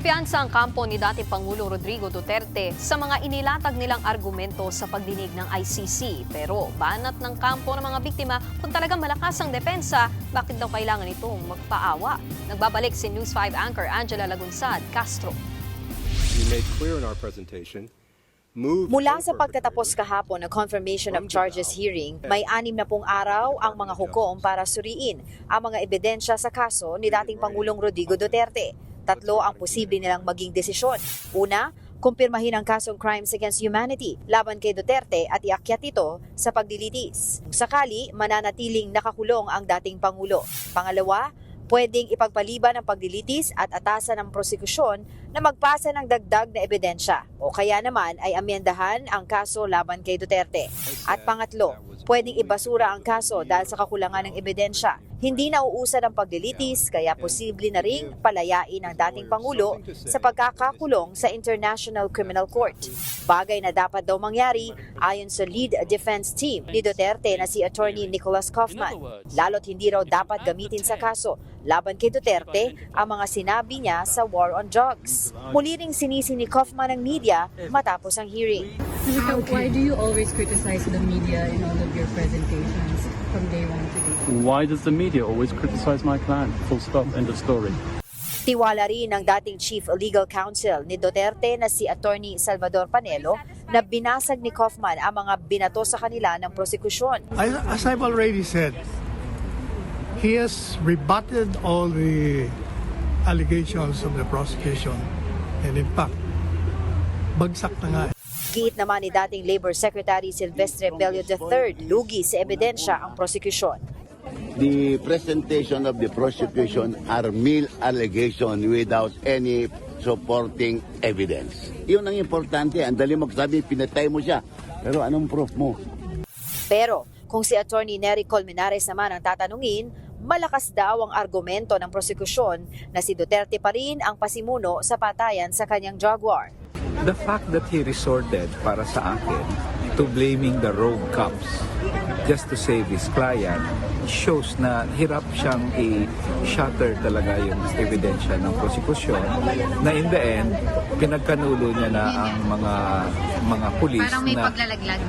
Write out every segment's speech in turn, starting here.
Kumpiyansa ang kampo ni dating Pangulong Rodrigo Duterte sa mga inilatag nilang argumento sa pagdinig ng ICC. Pero banat ng kampo ng mga biktima kung talagang malakas ang depensa, bakit daw kailangan itong magpaawa? Nagbabalik si News 5 anchor Angela Lagunsad Castro. We made clear in our presentation. Mula sa pagtatapos kahapon ng confirmation of charges hearing, may 60 araw ang mga hukom para suriin ang mga ebidensya sa kaso ni dating Pangulong Rodrigo Duterte. 3 ang posible nilang maging desisyon. Una, kumpirmahin ang kasong crimes against humanity laban kay Duterte at iakyat ito sa pagdilitis. Kung sakali, mananatiling nakakulong ang dating Pangulo. Pangalawa, pwedeng ipagpaliban ang pagdilitis at atasan ng prosekusyon na magpasa ng dagdag na ebidensya o kaya naman ay amyendahan ang kaso laban kay Duterte. At pangatlo, pwedeng ibasura ang kaso dahil sa kakulangan ng ebidensya. Hindi nauusad ang pagdilitis kaya posible na ring palayain ang dating Pangulo sa pagkakakulong sa International Criminal Court. Bagay na dapat daw mangyari ayon sa lead defense team ni Duterte na si Attorney Nicholas Kaufman. Lalo't hindi raw dapat gamitin sa kaso laban kay Duterte ang mga sinabi niya sa war on drugs. Muli ring sinisi ni Kaufman ang media matapos ang hearing. Why do you always criticize the media in all of your presentations from day one to day? Why does the media always criticize my client? Full stop, end of story. Tiwala rin ng dating Chief Legal Counsel ni Duterte na si Attorney Salvador Panelo na binasag ni Kaufman ang mga binato sa kanila ng prosekusyon. As I've already said, he has rebutted all the allegations of the prosecution. And in fact, bagsak na nga. Giit naman ni dating Labor Secretary Silvestre Bello III, lugi sa ebidensya ang prosekusyon. The presentation of the prosecution are mere allegation without any supporting evidence. Yun ang importante. Ang dali magsabi, pinatay mo siya. Pero anong proof mo? Pero kung si Attorney Nery Colmenares naman ang tatanungin, malakas daw ang argumento ng prosekusyon na si Duterte pa rin ang pasimuno sa patayan sa kanyang drug war. The fact that he resorted para sa akin to blaming the rogue cops just to save his client shows na hirap siyang i-shatter talaga yung ebidensya ng prosecution na in the end, pinagkanulo niya na ang mga pulis Parang may na paglalaglag.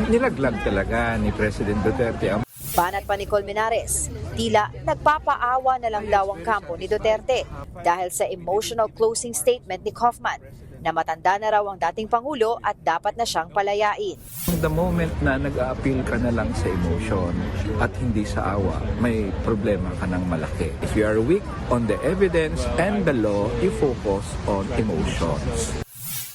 nilaglag talaga ni President Duterte ang Banat pa ni Colmenares, tila nagpapaawa na lang daw ang kampo ni Duterte dahil sa emotional closing statement ni Kaufman na matanda na raw ang dating Pangulo at dapat na siyang palayain. The moment na nag-a-appeal ka na lang sa emotion at hindi sa awa, may problema ka ng malaki. If you are weak on the evidence and the law, you focus on emotions.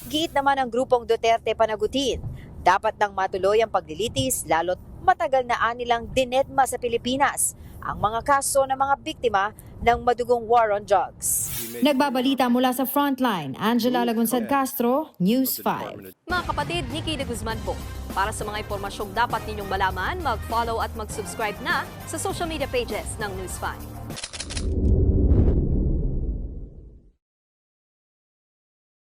Giit naman ang grupong Duterte panagutin. Dapat nang matuloy ang paglilitis lalo't matagal na anilang dinedma sa Pilipinas ang mga kaso ng mga biktima ng madugong war on drugs. Nagbabalita mula sa Frontline, Angela Lagunsad Castro, News 5. Mga kapatid, Nikki de Guzman po. Para sa mga impormasyong dapat ninyong malaman, mag-follow at mag-subscribe na sa social media pages ng News 5.